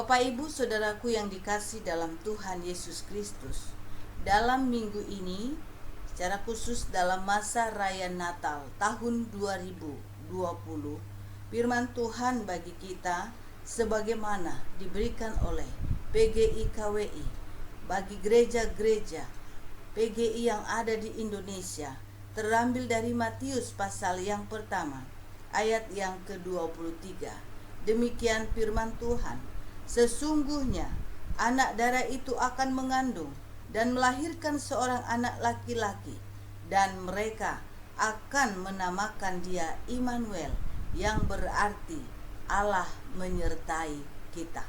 Bapak Ibu Saudaraku yang dikasih dalam Tuhan Yesus Kristus, dalam minggu ini secara khusus dalam masa raya Natal tahun 2020, firman Tuhan bagi kita sebagaimana diberikan oleh PGI KWI bagi gereja-gereja PGI yang ada di Indonesia, terambil dari Matius pasal yang pertama ayat yang ke-23. Demikian firman Tuhan, sesungguhnya anak darah itu akan mengandung dan melahirkan seorang anak laki-laki, dan mereka akan menamakan dia Immanuel, yang berarti Allah menyertai kita.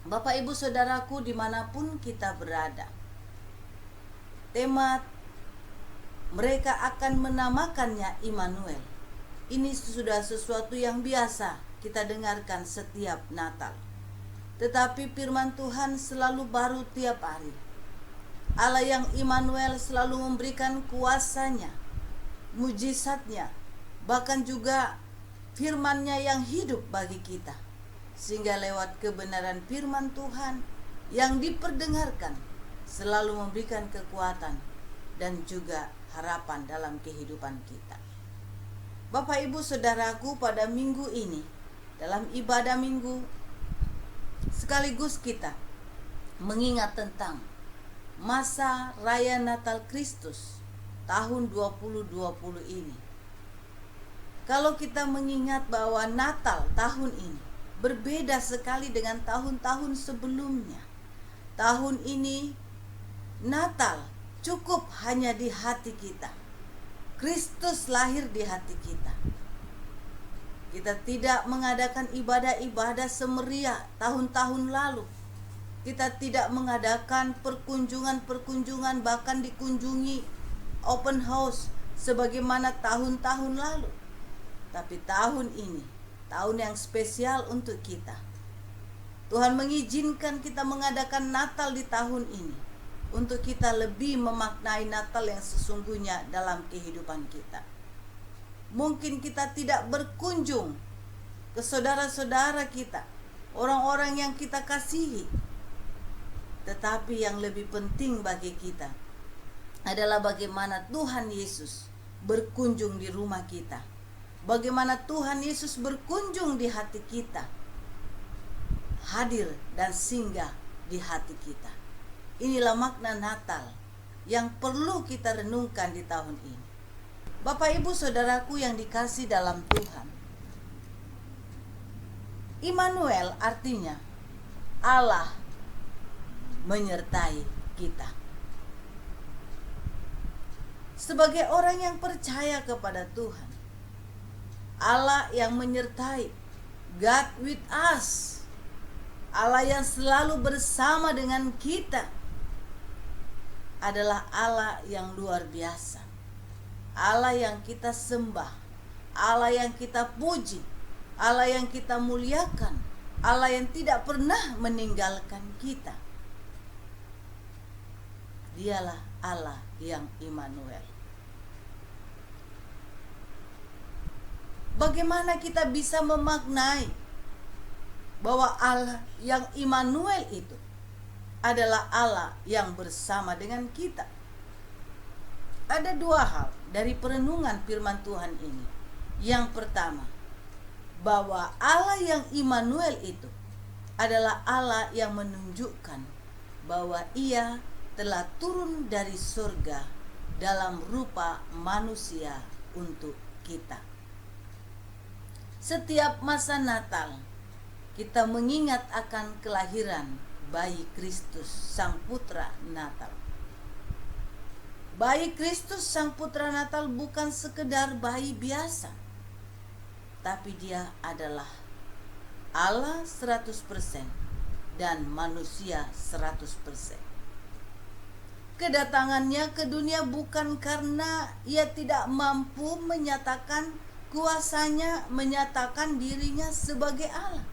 Bapak Ibu Saudaraku dimanapun kita berada, tema mereka akan menamakannya Immanuel. Ini sudah sesuatu yang biasa kita dengarkan setiap Natal. Tetapi firman Tuhan selalu baru tiap hari. Allah yang Immanuel selalu memberikan kuasanya, mujizatnya, bahkan juga firman-Nya yang hidup bagi kita. Sehingga lewat kebenaran firman Tuhan yang diperdengarkan selalu memberikan kekuatan dan juga harapan dalam kehidupan kita. Bapak Ibu Saudaraku, pada minggu ini dalam ibadah minggu sekaligus kita mengingat tentang masa raya Natal Kristus tahun 2020 ini. Kalau kita mengingat bahwa Natal tahun ini berbeda sekali dengan tahun-tahun sebelumnya. Tahun ini Natal cukup hanya di hati kita. Kristus lahir di hati kita. Kita tidak mengadakan ibadah-ibadah semeriah tahun-tahun lalu. Kita tidak mengadakan perkunjungan-perkunjungan, bahkan dikunjungi open house sebagaimana tahun-tahun lalu. Tapi tahun ini, tahun yang spesial untuk kita. Tuhan mengizinkan kita mengadakan Natal di tahun ini untuk kita lebih memaknai Natal yang sesungguhnya dalam kehidupan kita. Mungkin kita tidak berkunjung ke saudara-saudara kita, orang-orang yang kita kasihi. Tetapi yang lebih penting bagi kita adalah bagaimana Tuhan Yesus berkunjung di rumah kita. Bagaimana Tuhan Yesus berkunjung di hati kita, hadir dan singgah di hati kita. Inilah makna Natal yang perlu kita renungkan di tahun ini. Bapak Ibu Saudaraku yang dikasih dalam Tuhan, Immanuel artinya Allah menyertai kita. Sebagai orang yang percaya kepada Tuhan, Allah yang menyertai, God with us, Allah yang selalu bersama dengan kita, adalah Allah yang luar biasa. Allah yang kita sembah, Allah yang kita puji, Allah yang kita muliakan, Allah yang tidak pernah meninggalkan kita. Dialah Allah yang Immanuel. Bagaimana kita bisa memaknai bahwa Allah yang Immanuel itu adalah Allah yang bersama dengan kita? Ada dua hal dari perenungan firman Tuhan ini. Yang pertama, bahwa Allah yang Immanuel itu adalah Allah yang menunjukkan bahwa Ia telah turun dari surga dalam rupa manusia untuk kita. Setiap masa Natal, kita mengingat akan kelahiran bayi Kristus, Sang Putra Natal. Bayi Kristus, Sang Putra Natal bukan sekedar bayi biasa, tapi Dia adalah Allah 100% dan manusia 100%. Kedatangannya ke dunia bukan karena Ia tidak mampu menyatakan kuasanya, menyatakan dirinya sebagai Allah,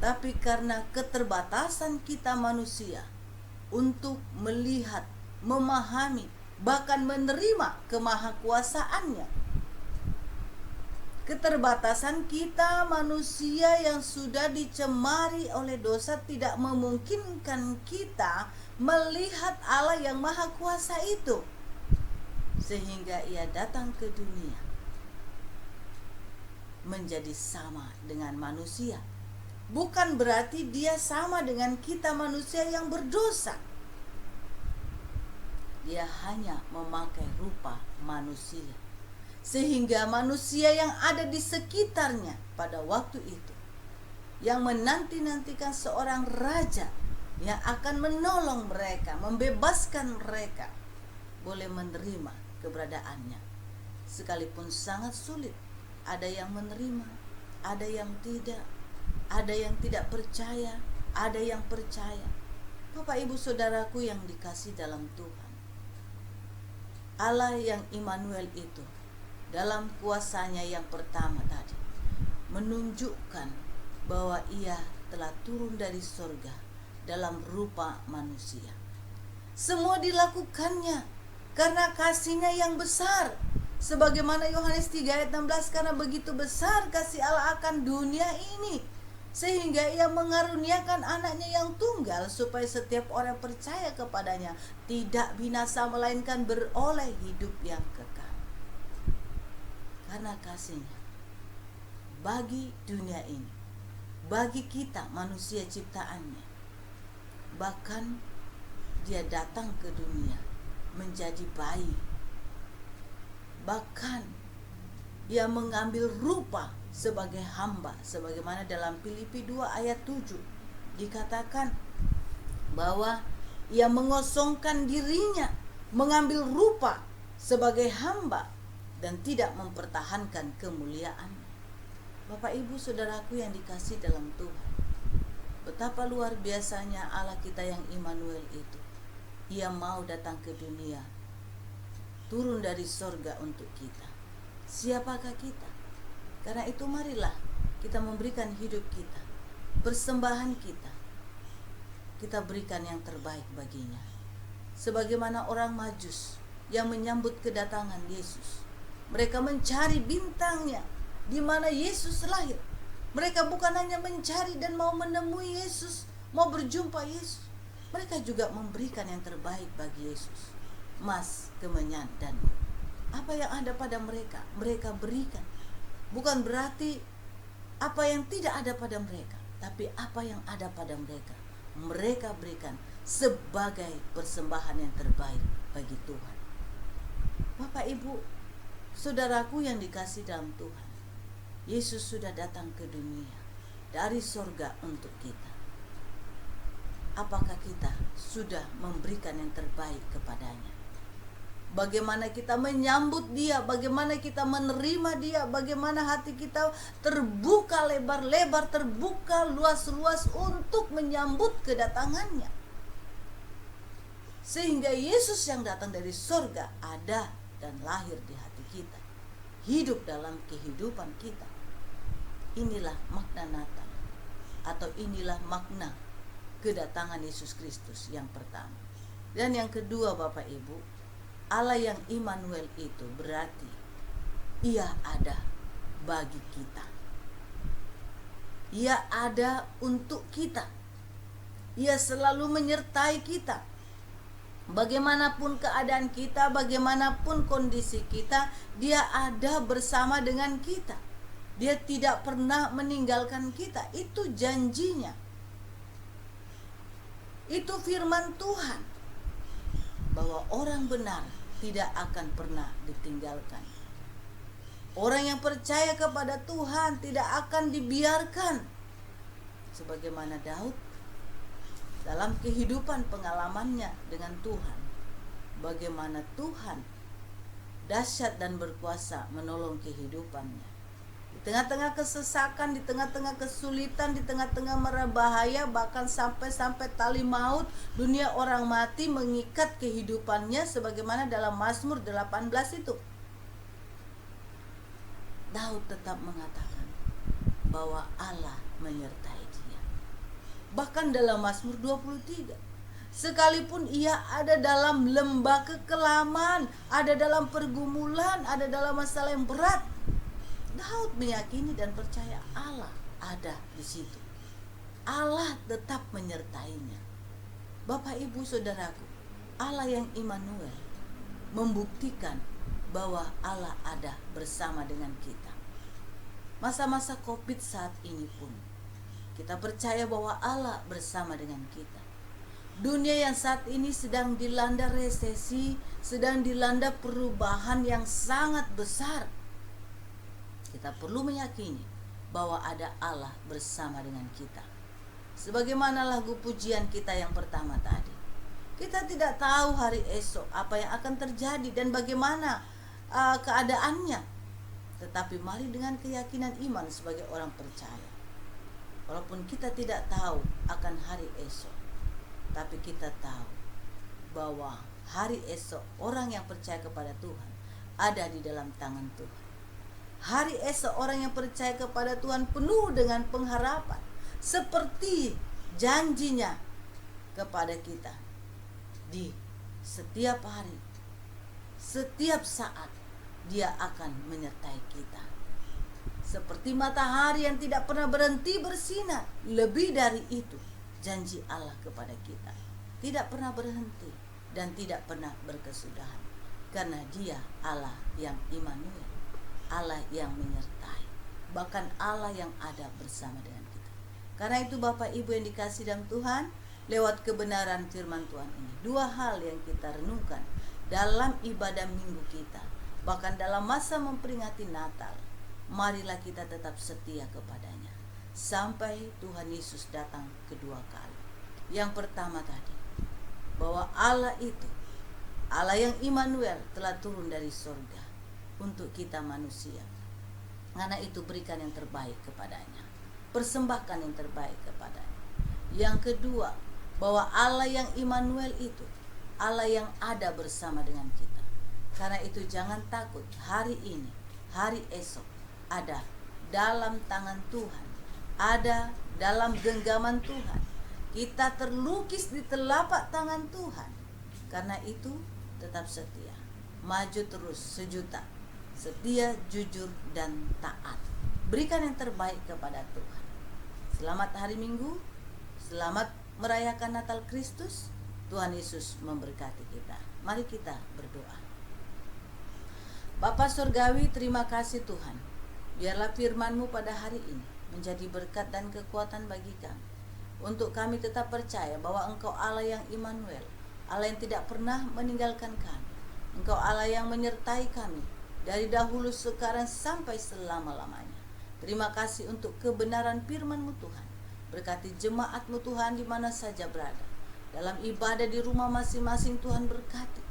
tapi karena keterbatasan kita manusia untuk melihat, memahami, bahkan menerima kemahakuasaannya. Keterbatasan kita manusia yang sudah dicemari oleh dosa tidak memungkinkan kita melihat Allah yang maha kuasa itu, sehingga ia datang ke dunia menjadi sama dengan manusia. Bukan berarti dia sama dengan kita manusia yang berdosa. Dia hanya memakai rupa manusia, sehingga manusia yang ada di sekitarnya pada waktu itu, yang menanti-nantikan seorang raja yang akan menolong mereka, membebaskan mereka, boleh menerima keberadaannya. Sekalipun sangat sulit, ada yang menerima, ada yang tidak, ada yang tidak percaya, ada yang percaya. Bapak ibu saudaraku yang dikasih dalam Tuhan, Allah yang Immanuel itu dalam kuasanya yang pertama tadi menunjukkan bahwa ia telah turun dari surga dalam rupa manusia. Semua dilakukannya karena kasih-Nya yang besar. Sebagaimana Yohanes 3 ayat 16, karena begitu besar kasih Allah akan dunia ini, sehingga ia mengaruniakan anaknya yang tunggal, supaya setiap orang percaya kepadanya tidak binasa, melainkan beroleh hidup yang kekal. Karena kasih-Nya bagi dunia ini, bagi kita manusia ciptaannya, bahkan dia datang ke dunia menjadi bayi, bahkan ia mengambil rupa sebagai hamba, sebagaimana dalam Filipi 2 ayat 7 dikatakan bahwa ia mengosongkan dirinya, mengambil rupa sebagai hamba dan tidak mempertahankan kemuliaan. Bapak ibu saudaraku yang dikasih dalam Tuhan, betapa luar biasanya Allah kita yang Immanuel itu. Ia mau datang ke dunia, turun dari sorga untuk kita. Siapakah kita? Karena itu marilah kita memberikan hidup kita, persembahan kita, kita berikan yang terbaik baginya. Sebagaimana orang Majus yang menyambut kedatangan Yesus, mereka mencari bintangnya di mana Yesus lahir. Mereka bukan hanya mencari dan mau menemui Yesus, mau berjumpa Yesus, mereka juga memberikan yang terbaik bagi Yesus. Emas, kemenyan, dan apa yang ada pada mereka, mereka berikan. Bukan berarti apa yang tidak ada pada mereka, tapi apa yang ada pada mereka, mereka berikan sebagai persembahan yang terbaik bagi Tuhan. Bapak ibu saudaraku yang dikasih dalam Tuhan, Yesus sudah datang ke dunia dari sorga untuk kita. Apakah kita sudah memberikan yang terbaik kepadanya? Bagaimana kita menyambut dia, bagaimana kita menerima dia, bagaimana hati kita terbuka lebar-lebar, terbuka luas-luas untuk menyambut kedatangannya. Sehingga Yesus yang datang dari surga ada dan lahir di hati kita, hidup dalam kehidupan kita. Inilah makna Natal, atau inilah makna kedatangan Yesus Kristus yang pertama. Dan yang kedua Bapak Ibu, Allah yang Immanuel itu berarti ia ada bagi kita. Ia ada untuk kita. Ia selalu menyertai kita. Bagaimanapun keadaan kita, bagaimanapun kondisi kita, dia ada bersama dengan kita. Dia tidak pernah meninggalkan kita. Itu janjinya. Itu firman Tuhan, bahwa orang benar tidak akan pernah ditinggalkan. Orang yang percaya kepada Tuhan tidak akan dibiarkan. Sebagaimana Daud dalam kehidupan pengalamannya dengan Tuhan, bagaimana Tuhan dahsyat dan berkuasa menolong kehidupannya. Di tengah-tengah kesesakan, di tengah-tengah kesulitan, di tengah-tengah mara bahaya, bahkan sampai tali maut, dunia orang mati mengikat kehidupannya, sebagaimana dalam Mazmur 18 itu. Daud tetap mengatakan bahwa Allah menyertai dia. Bahkan dalam Mazmur 23, sekalipun ia ada dalam lembah kekelaman, ada dalam pergumulan, ada dalam masalah yang berat, Daud meyakini dan percaya Allah ada di situ. Allah tetap menyertainya. Bapak, Ibu, Saudaraku, Allah yang Immanuel membuktikan bahwa Allah ada bersama dengan kita. Masa-masa Covid saat ini pun kita percaya bahwa Allah bersama dengan kita. Dunia yang saat ini sedang dilanda resesi, sedang dilanda perubahan yang sangat besar. Kita perlu meyakini bahwa ada Allah bersama dengan kita. Sebagaimana lagu pujian kita yang pertama tadi, kita tidak tahu hari esok apa yang akan terjadi dan bagaimana keadaannya. Tetapi mari dengan keyakinan iman sebagai orang percaya, walaupun kita tidak tahu akan hari esok, tapi kita tahu bahwa hari esok orang yang percaya kepada Tuhan ada di dalam tangan Tuhan. Hari esok orang yang percaya kepada Tuhan penuh dengan pengharapan, seperti janjinya kepada kita di setiap hari, setiap saat Dia akan menyertai kita. Seperti matahari yang tidak pernah berhenti bersinar, lebih dari itu janji Allah kepada kita tidak pernah berhenti dan tidak pernah berkesudahan, karena Dia Allah yang Immanuel, Allah yang menyertai, bahkan Allah yang ada bersama dengan kita. Karena itu Bapak Ibu yang dikasihi dalam Tuhan, lewat kebenaran firman Tuhan ini, dua hal yang kita renungkan dalam ibadah minggu kita, bahkan dalam masa memperingati Natal. Marilah kita tetap setia kepadanya sampai Tuhan Yesus datang kedua kali. Yang pertama tadi, bahwa Allah itu, Allah yang Immanuel, telah turun dari surga untuk kita manusia. Karena itu berikan yang terbaik kepadanya, persembahkan yang terbaik kepadanya. Yang kedua, bahwa Allah yang Immanuel itu Allah yang ada bersama dengan kita. Karena itu jangan takut, hari ini, hari esok ada dalam tangan Tuhan, ada dalam genggaman Tuhan. Kita terlukis di telapak tangan Tuhan. Karena itu tetap setia, maju terus sejuta, setia, jujur, dan taat. Berikan yang terbaik kepada Tuhan. Selamat hari Minggu, selamat merayakan Natal Kristus. Tuhan Yesus memberkati kita. Mari kita berdoa. Bapa Surgawi, terima kasih Tuhan. Biarlah firman-Mu pada hari ini menjadi berkat dan kekuatan bagi kami, untuk kami tetap percaya bahwa Engkau Allah yang Immanuel, Allah yang tidak pernah meninggalkan kami. Engkau Allah yang menyertai kami dari dahulu, sekarang, sampai selama-lamanya. Terima kasih untuk kebenaran firman-Mu Tuhan. Berkati jemaat-Mu Tuhan di mana saja berada. Dalam ibadah di rumah masing-masing Tuhan berkati.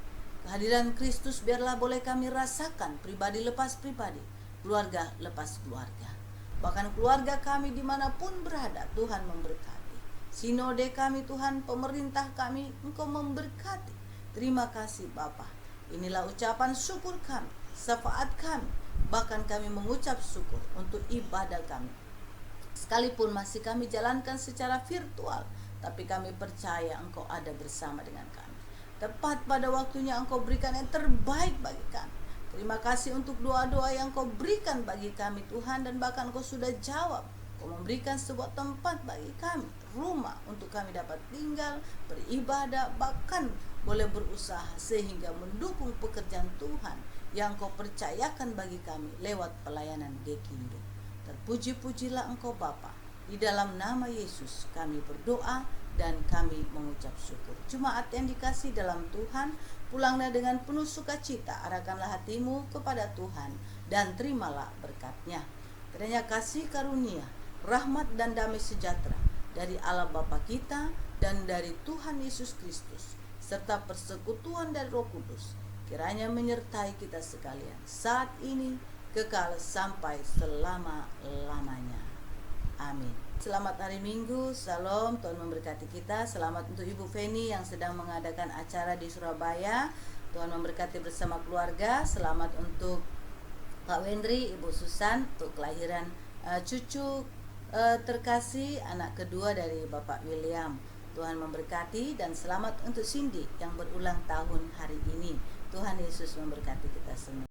Kehadiran Kristus biarlah boleh kami rasakan, pribadi lepas pribadi, keluarga lepas keluarga. Bahkan keluarga kami dimanapun berada, Tuhan memberkati. Sinode kami Tuhan, pemerintah kami, Engkau memberkati. Terima kasih Bapa. Inilah ucapan syukur kami, syafaat kami. Bahkan kami mengucap syukur untuk ibadah kami. Sekalipun masih kami jalankan secara virtual, tapi kami percaya Engkau ada bersama dengan kami. Tepat pada waktunya Engkau berikan yang terbaik bagi kami. Terima kasih untuk doa-doa yang Engkau berikan bagi kami Tuhan, dan bahkan Engkau sudah jawab. Engkau memberikan sebuah tempat bagi kami, rumah untuk kami dapat tinggal, beribadah, bahkan boleh berusaha sehingga mendukung pekerjaan Tuhan yang Engkau percayakan bagi kami lewat pelayanan Gekindo. Terpuji-pujilah Engkau Bapa. Di dalam nama Yesus kami berdoa dan kami mengucap syukur. Jemaat yang dikasih dalam Tuhan, pulanglah dengan penuh sukacita, arahkanlah hatimu kepada Tuhan dan terimalah berkat-Nya. Kiranya kasih karunia, rahmat dan damai sejahtera dari Allah Bapa kita dan dari Tuhan Yesus Kristus, serta persekutuan dari Roh Kudus, kiranya menyertai kita sekalian saat ini, kekal sampai selama-lamanya. Amin. Selamat hari Minggu, Salam, Tuhan memberkati kita. Selamat untuk Ibu Feni yang sedang mengadakan acara di Surabaya. Tuhan memberkati bersama keluarga. Selamat untuk Pak Wendri, Ibu Susan untuk kelahiran cucu terkasih, anak kedua dari Bapak William. Tuhan memberkati, dan selamat untuk Cindy yang berulang tahun hari ini. Tuhan Yesus memberkati kita semua.